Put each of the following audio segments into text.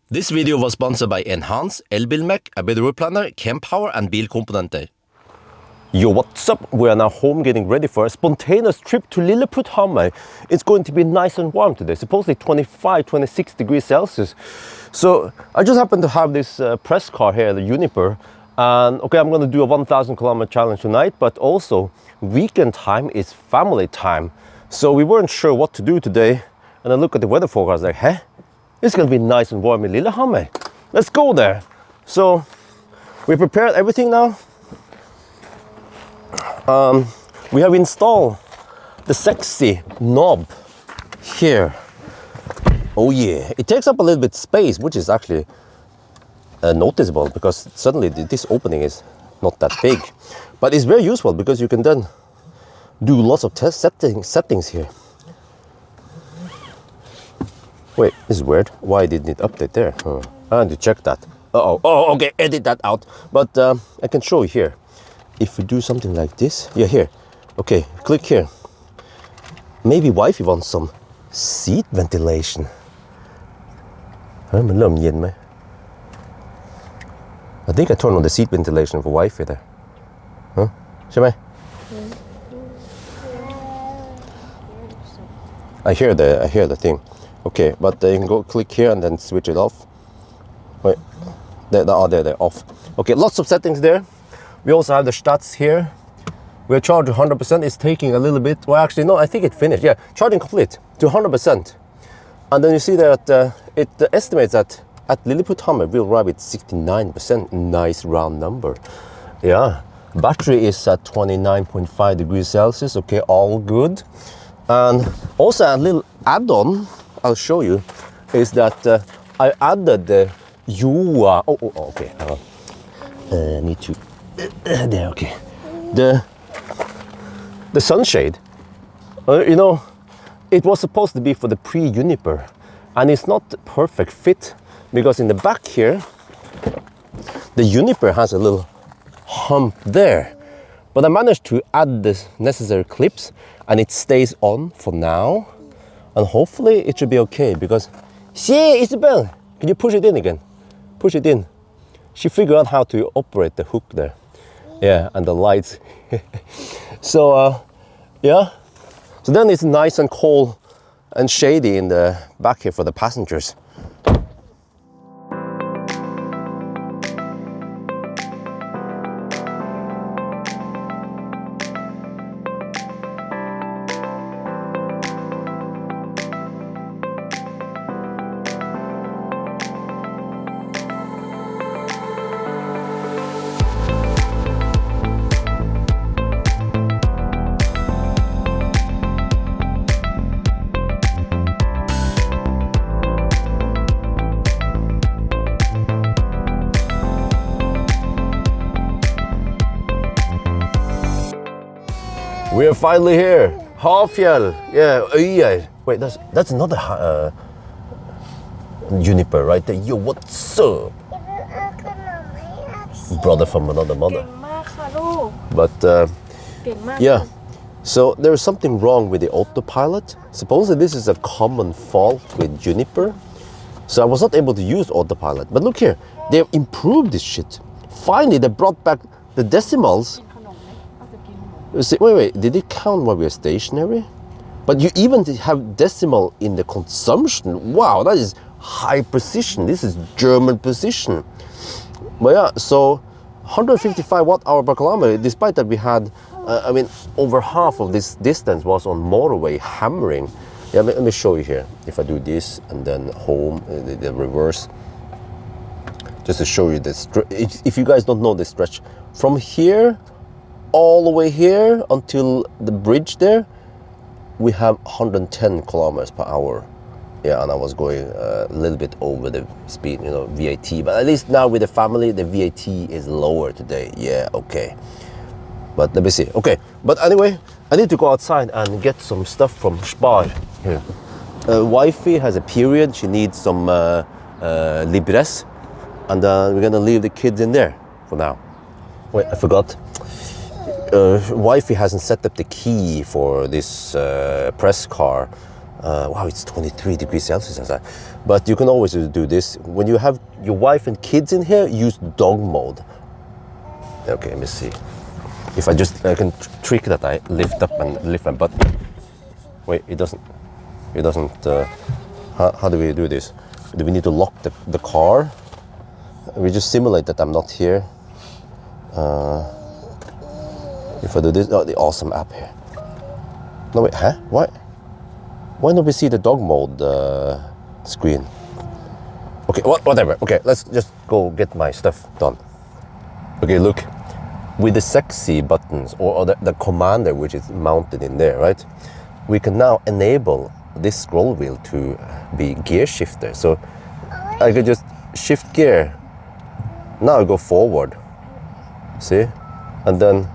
This video was sponsored by Enhance, Elbilmek, ABRP, Kempower and Bilkomponenter. Yo, what's up? We are now home getting ready for a spontaneous trip to Lilleputthammer. It's going to be nice and warm today, supposedly 25, 26 degrees Celsius. So I just happen to have this press car here, the Juniper. And okay, I'm going to do a 1,000 kilometer challenge tonight, but also weekend time is family time. So we weren't sure what to do today. And I look at the weather forecast like, hey, it's going to be nice and warm in Lillehammer. Let's go there. So we prepared everything now. We have installed the sexy knob here. Oh yeah, it takes up a little bit space, which is actually noticeable because suddenly this opening is not that big. But it's very useful because you can then do lots of test settings here. Wait, this is weird. Why didn't it update there? I need to check that. Oh, okay, edit that out. But I can show you here. If we do something like this, yeah, here. Okay, click here. Maybe wifey wants some seat ventilation. I think I turned on the seat ventilation for wifey there. Huh? Shall I hear the thing. Okay, but you can go click here and then switch it off. Wait, they're off. Okay, lots of settings there. We also have the stats here. We're charged 100%. It's taking a little bit. Well, actually, no, I think it finished. Yeah, charging complete to 100%. And then you see that it estimates that at Lilleputthammer we'll arrive at 69%. Nice round number. Yeah, battery is at 29.5 degrees Celsius. Okay, all good. And also a little add-on I'll show you is that I added the Yua. Okay. I need to. There, okay. The sunshade. You know, it was supposed to be for the pre-Juniper, and it's not the perfect fit because in the back here, the Juniper has a little hump there. But I managed to add the necessary clips, and it stays on for now. And hopefully it should be okay because, see, Isabel, can you push it in again? Push it in. She figured out how to operate the hook there. Yeah, and the lights. So, yeah. So then it's nice and cold and shady in the back here for the passengers. We are finally here. Hafjell. Yeah, Øyer. Wait, that's another Juniper right there. Yo, what's up? Brother from another mother. But yeah, so there is something wrong with the autopilot. Supposedly this is a common fault with Juniper. So I was not able to use autopilot. But look here, they've improved this shit. Finally, they brought back the decimals. Wait, did it count while we are stationary? But you even have decimal in the consumption. Wow, that is high precision. This is German precision. But yeah, so 155 watt-hour per kilometer, despite that we had, I mean, over half of this distance was on motorway hammering. Yeah, let me show you here. If I do this and then home, the reverse, just to show you this. If you guys don't know this stretch, from here all the way here until the bridge there, we have 110 kilometers per hour. Yeah, and I was going a little bit over the speed, you know, VAT. But at least now with the family, the VAT is lower today. Yeah, okay. But let me see. Okay, but anyway, I need to go outside and get some stuff from Spar here. Wifey has a period. She needs some Libres. And we're gonna leave the kids in there for now. Wait, I forgot. Wifey hasn't set up the key for this press car. Wow, it's 23 degrees Celsius outside. But you can always do this. When you have your wife and kids in here, use dog mode. Okay, let me see. If I can trick that I lift up and lift my butt. Wait, it doesn't, how do we do this? Do we need to lock the car? We just simulate that I'm not here. If I do this, oh, the awesome app here. No, wait, huh? What? Why don't we see the dog mode screen? Okay, whatever. Okay, let's just go get my stuff done. Okay, look. With the sexy buttons or the commander which is mounted in there, right? We can now enable this scroll wheel to be gear shifter. So I could just shift gear. Now I go forward. See? And then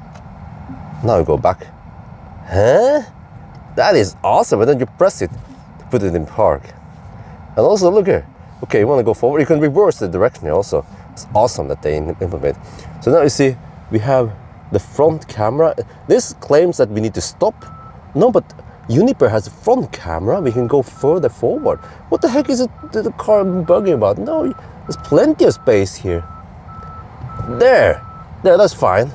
now I go back. Huh? That is awesome. And then you press it to put it in park. And also look here. Okay, you want to go forward. You can reverse the direction here also. It's awesome that they implement. So now you see we have the front camera. This claims that we need to stop. No, but Juniper has a front camera. We can go further forward. What the heck is it the car bugging about? No, there's plenty of space here. There, that's fine.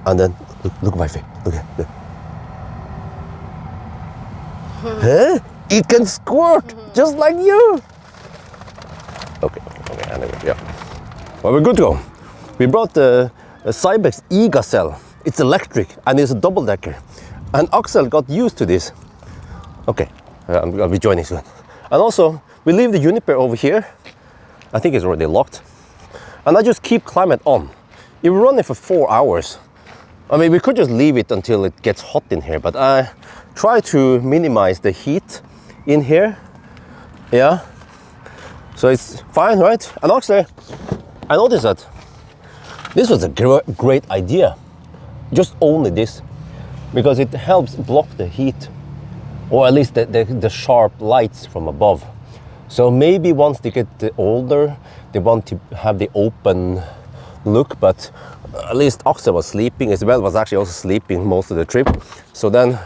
And then look at my face. Look at it. Huh? It can squirt just like you. Okay. Anyway, yeah. Well, we're good to go. We brought the Cybex e-Gazelle. It's electric and it's a double decker. And Axel got used to this. Okay, I'll be joining soon. And also, we leave the Juniper over here. I think it's already locked. And I just keep climate on. You run it for 4 hours. I mean, we could just leave it until it gets hot in here, but I try to minimize the heat in here. Yeah. So it's fine, right? And actually, I noticed that this was a great idea. Just only this, because it helps block the heat, or at least the sharp lights from above. So maybe once they get older, they want to have the open look, but at least Axel was sleeping. Isabel was actually also sleeping most of the trip. So then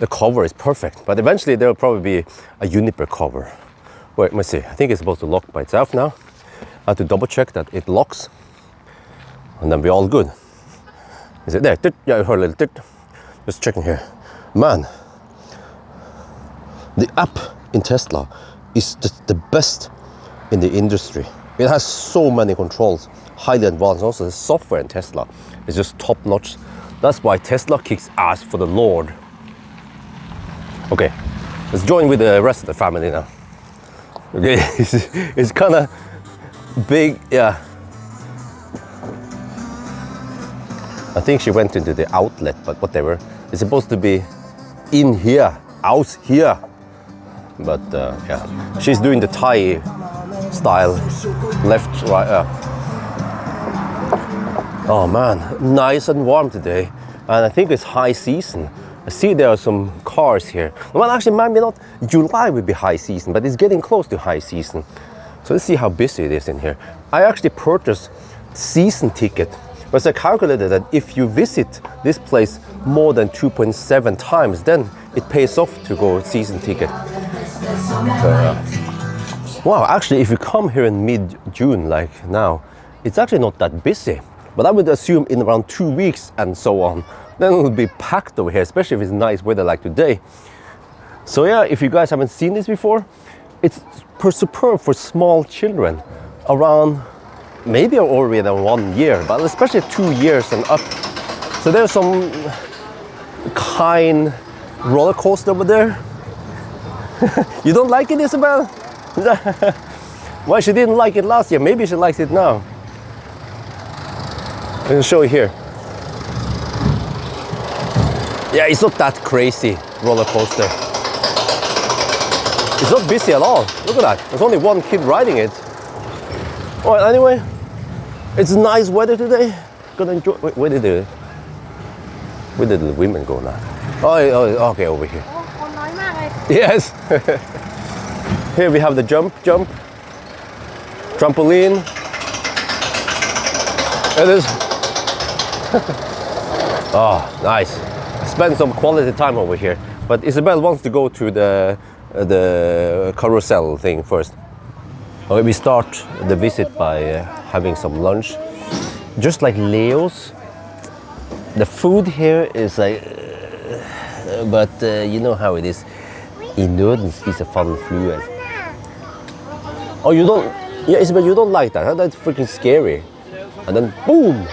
the cover is perfect. But eventually there will probably be a Juniper cover. Wait, let me see. I think it's supposed to lock by itself now. I have to double check that it locks. And then we're all good. Is it there? Yeah, I heard a little tick. Just checking here. Man, the app in Tesla is just the best in the industry. It has so many controls, highly advanced. Also, the software in Tesla is just top notch. That's why Tesla kicks ass for the Lord. Okay, let's join with the rest of the family now. Okay, it's kind of big, yeah. I think she went into the outlet, but whatever. It's supposed to be in here, out here. But yeah, she's doing the Thai style, left, right. Oh man, nice and warm today. And I think it's high season. I see there are some cars here. Well, actually, maybe not. July will be high season, but it's getting close to high season. So let's see how busy it is in here. I actually purchased season ticket. But I calculated that if you visit this place more than 2.7 times, then it pays off to go season ticket. So, wow, actually, if you come here in mid-June like now, it's actually not that busy. But I would assume in around 2 weeks and so on, then it will be packed over here, especially if it's nice weather like today. So yeah, if you guys haven't seen this before, it's superb for small children around maybe already than 1 year, but especially 2 years and up. So there's some kind roller coaster over there. You don't like it, Isabel? Why she didn't like it last year? Maybe she likes it now. I'll show you here. Yeah, it's not that crazy roller coaster. It's not busy at all. Look at that. There's only one kid riding it. Alright, anyway, it's nice weather today. Gonna enjoy. Wait, where did the women go now? Oh, okay, over here. Yes. Here we have the jump, trampoline. It is. Oh, nice. I spent some quality time over here. But Isabel wants to go to the the carousel thing first. Okay, we start the visit by having some lunch. Just like Leo's, the food here is like, but you know how it is. I nøden spiser fallen flue. Oh, you don't, yeah, Isabel, you don't like that, huh? That's freaking scary. And then boom!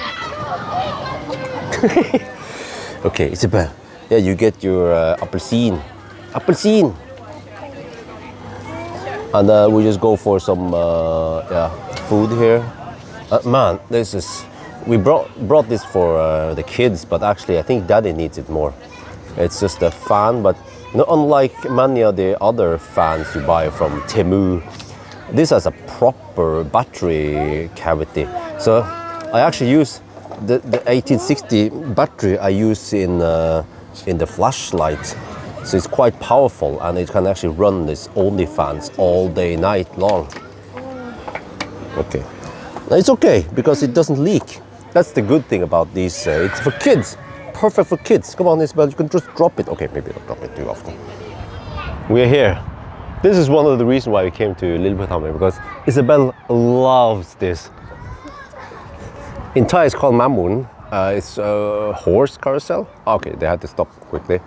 Okay, Isabel, yeah, you get your appelsin. Appelsin! And we just go for some yeah, food here. Man, this is, we brought this for the kids, but actually I think Daddy needs it more. It's just a fan, but you know, unlike many of the other fans you buy from Temu, this has a proper battery cavity. So I actually use the 1860 battery I use in the flashlight. So it's quite powerful, and it can actually run this OnlyFans all day, night long. Okay, now it's okay because it doesn't leak. That's the good thing about these. It's for kids, perfect for kids. Come on, Isabel, you can just drop it. Okay, maybe don't drop it too often. We are here. This is one of the reasons why we came to Lilleputthammer, because Isabel loves this. In Thai it's called Mamun. It's a horse carousel. Okay, they had to stop quickly.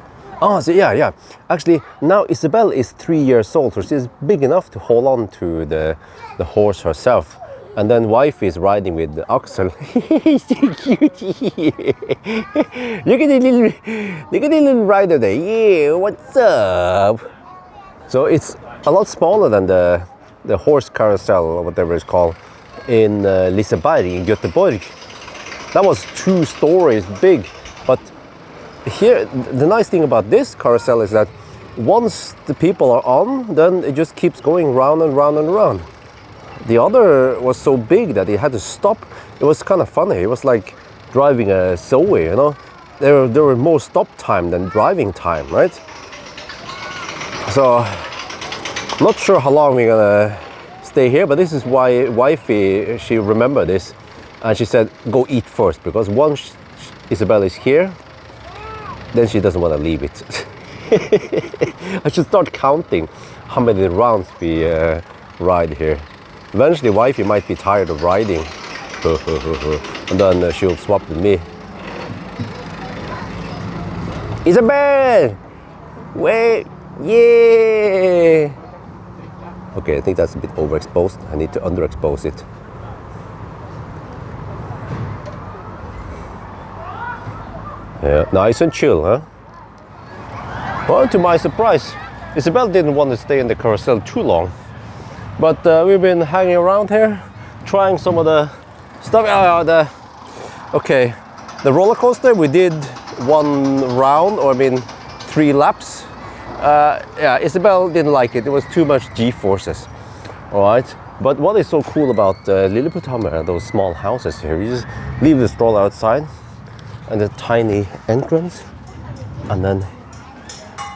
Oh, so yeah. Actually, now Isabel is 3 years old, so she's big enough to hold on to the horse herself. And then wife is riding with Axel. He's so cute. Look at the little rider there. Yeah, what's up? So it's a lot smaller than the horse carousel or whatever it's called in Liseberg in Göteborg. That was 2 stories big, but here the nice thing about this carousel is that once the people are on, then it just keeps going round and round and round. The other was so big that it had to stop. It was kind of funny. It was like driving a Zoe, you know. There were more stop time than driving time, right? So not sure how long we're gonna stay here, but this is why wifey, she remembered this, and she said go eat first, because once Isabel is here, then she doesn't want to leave it. I should start counting how many rounds we ride here. Eventually wifey might be tired of riding and then she'll swap with me. Isabel! Wait! Yeah! Okay, I think that's a bit overexposed. I need to underexpose it. Yeah, nice and chill, huh? Well, to my surprise, Isabel didn't want to stay in the carousel too long. But we've been hanging around here, trying some of the stuff. Okay, the roller coaster, we did 1 round, or I mean 3 laps. Yeah, Isabel didn't like it. It was too much G-forces. All right. But what is so cool about Lilleputthammer, those small houses here, you just leave the stroller outside and the tiny entrance, and then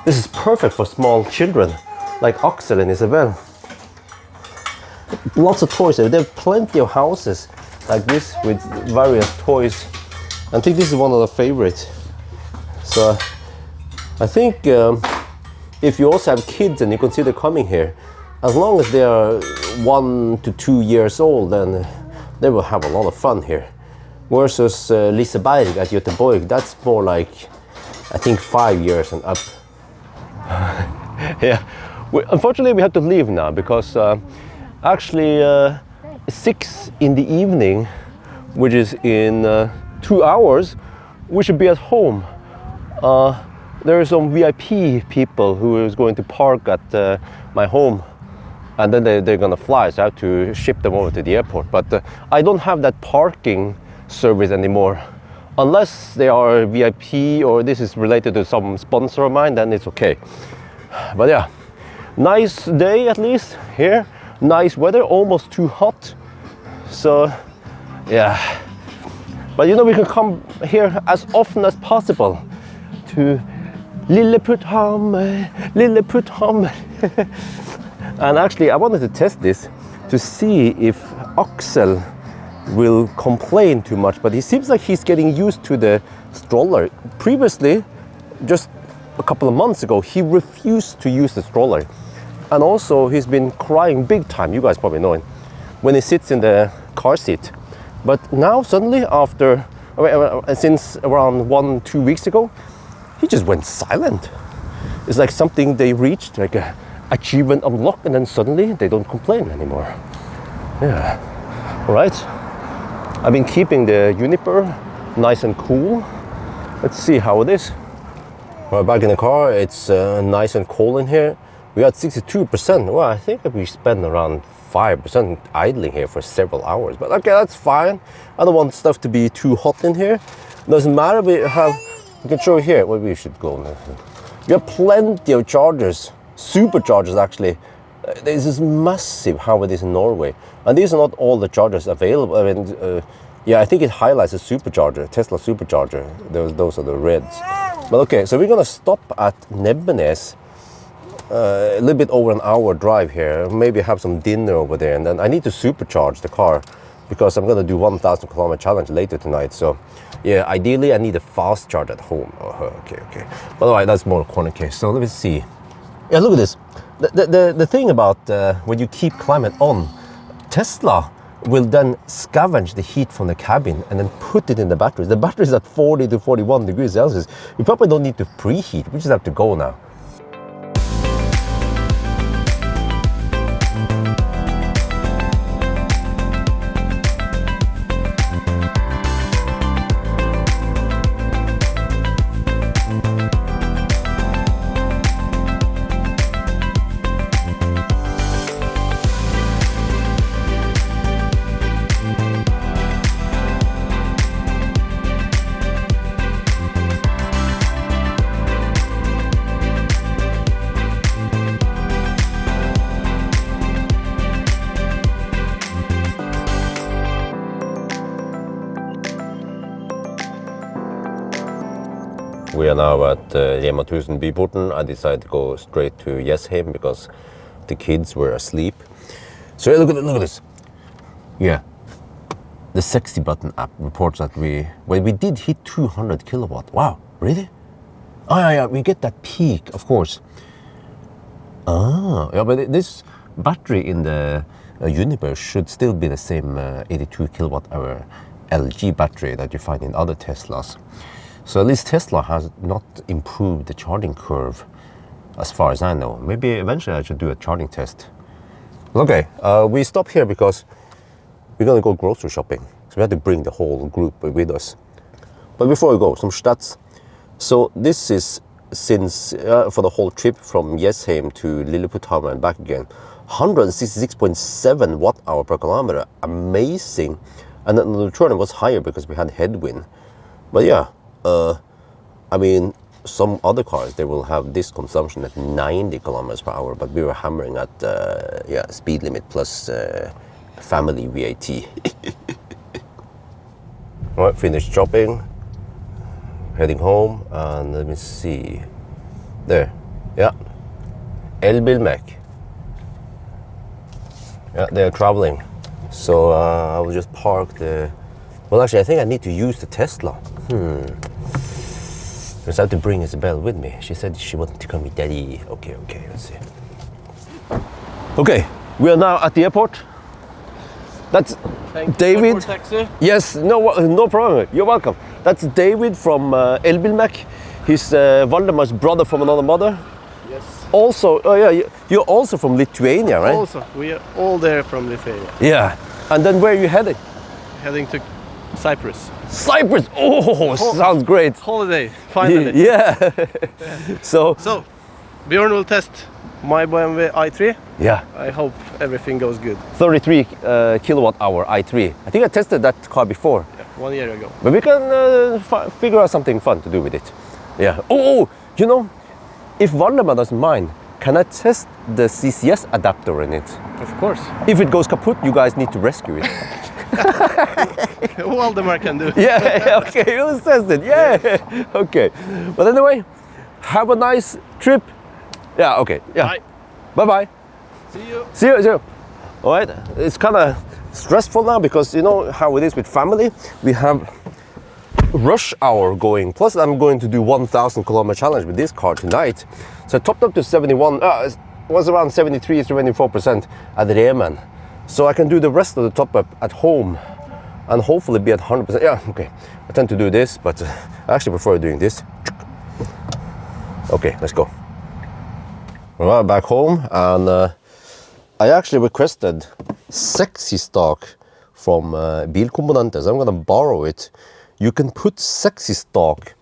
this is perfect for small children like Axel and Isabel. Lots of toys. There are plenty of houses like this with various toys. I think this is one of the favorites. So I think if you also have kids and you consider coming here, as long as they are 1 to 2 years old, then they will have a lot of fun here. Versus Liseberg at Göteborg, that's more like, I think 5 years and up. Yeah, unfortunately we have to leave now because actually 6 in the evening, which is in 2 hours, we should be at home. There are some VIP people who is going to park at my home, and then they're gonna fly, so I have to ship them over to the airport. But I don't have that parking service anymore. Unless they are VIP or this is related to some sponsor of mine, then it's okay. But yeah, nice day at least here. Nice weather, almost too hot. So yeah, but you know, we can come here as often as possible to Lilleputthammer, Lilleputthammer. And actually I wanted to test this to see if Axel will complain too much, but he seems like he's getting used to the stroller. Previously, just a couple of months ago, he refused to use the stroller. And also he's been crying big time, you guys probably know it, when he sits in the car seat. But now suddenly after, since around 1-2 weeks ago, he just went silent. It's like something they reached, like a achievement unlocked, and then suddenly they don't complain anymore. Yeah, all right. I've been keeping the Juniper nice and cool. Let's see how it is. We're back in the car. It's nice and cold in here. We got 62%. Well, I think we spent around 5% idling here for several hours. But okay, that's fine. I don't want stuff to be too hot in here. Doesn't matter. We can show here where we should go now. We have plenty of chargers, superchargers actually. This is massive how it is in Norway. And these are not all the chargers available. I mean, yeah, I think it highlights a supercharger, Tesla supercharger. Those are the reds. But okay, so we're gonna stop at Nebbenes. A little bit over an hour drive here. Maybe have some dinner over there, and then I need to supercharge the car because I'm gonna do 1,000 kilometer challenge later tonight. So yeah, ideally I need a fast charge at home. Oh, okay. But all right, that's more corner case. So let me see. Yeah, look at this. The thing about when you keep climate on, Tesla will then scavenge the heat from the cabin and then put it in the batteries. The battery is at 40 to 41 degrees Celsius. We probably don't need to preheat. We just have to go now. We are now at Rema 1000 Byporten. I decided to go straight to Jessheim because the kids were asleep. So look at this. Yeah, the sexy button app reports that we did hit 200 kilowatt. Wow, really? Oh yeah, we get that peak, of course. Ah, yeah, but this battery in the Juniper should still be the same 82 kilowatt hour LG battery that you find in other Teslas. So at least Tesla has not improved the charging curve as far as I know. Maybe eventually I should do a charging test. Okay, we stop here because we're gonna go grocery shopping. So we have to bring the whole group with us. But before we go, some stats. So this is since, for the whole trip from Jessheim to Lilleputthammer and back again, 166.7 watt hour per kilometer, amazing. And then the return was higher because we had headwind. But yeah, I mean, some other cars, they will have this consumption at 90 kilometers per hour, but we were hammering at, yeah, speed limit plus family VAT. All right, finished shopping, heading home, and let me see. There, yeah, Elbilmek. Yeah, they're traveling. So I will just park the, well actually I think I need to use the Tesla. Because I have to bring Isabel with me. She said she wanted to come with Daddy. Okay, let's see. Okay, we are now at the airport. That's David. Airport taxi. Yes, no problem. You're welcome. That's David from Elbilmek. He's Valdemar's brother from another mother. Yes. Also, oh yeah, you're also from Lithuania, right? Also, we are all there from Lithuania. Yeah. And then where are you heading? Heading to Cyprus. Cyprus! Oh, sounds great. Holiday, finally. Yeah. So, Bjørn will test my BMW i3. Yeah. I hope everything goes good. 33 kilowatt hour i3. I think I tested that car before. Yeah, 1 year ago. But we can figure out something fun to do with it. Yeah. Oh, you know, if Valdemar doesn't mind, can I test the CCS adapter in it? Of course. If it goes kaput, you guys need to rescue it. Waldemar can do. Yeah, okay, let's test it. Yeah, okay. But anyway, have a nice trip. Yeah, okay. Yeah. Bye. Bye-bye. See you. All right, it's kind of stressful now because you know how it is with family. We have rush hour going. Plus, I'm going to do 1,000 kilometer challenge with this car tonight. So I topped up to 71. was around 73, 74% at Remen. So I can do the rest of the top up at home and hopefully be at 100%. Yeah, okay. I tend to do this, but I actually prefer doing this. Okay, let's go. Well, back home, and I actually requested sexy stock from Bilkomponenter. I'm gonna borrow it. You can put sexy stock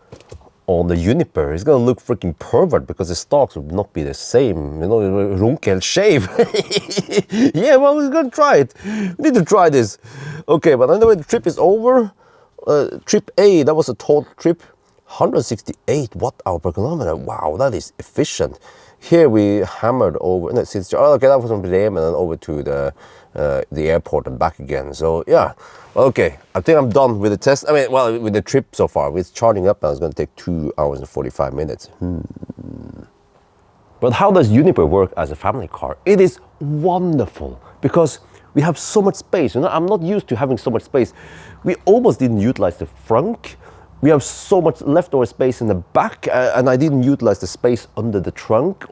on the Juniper. It's gonna look freaking pervert because the stocks would not be the same. You know, runkel shave. Yeah, well, we're gonna try it. We need to try this. Okay, but anyway, the trip is over. Trip A, that was a total trip. 168 watt-hour per kilometer. Wow, that is efficient. Here we hammered over. No, since okay, that was from Bremen and over to the airport and back again. So yeah, okay. I think I'm done with the test. I mean, well, with the trip so far. With charging up, now it's going to take 2 hours and 45 minutes. But how does Juniper work as a family car? It is wonderful because we have so much space. You know, I'm not used to having so much space. We almost didn't utilize the front. We have so much leftover space in the back, and I didn't utilize the space under the trunk.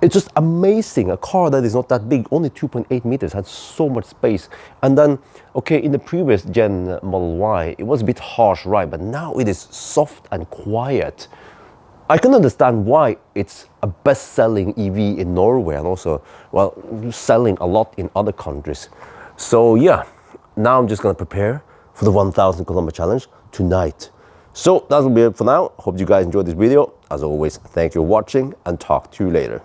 It's just amazing. A car that is not that big, only 2.8 meters, had so much space. And then, okay, in the previous gen Model Y, it was a bit harsh ride, but now it is soft and quiet. I can understand why it's a best-selling EV in Norway and also, well, selling a lot in other countries. So yeah, now I'm just gonna prepare for the 1,000 kilometer challenge tonight. So that'll be it for now. Hope you guys enjoyed this video. As always, thank you for watching and talk to you later.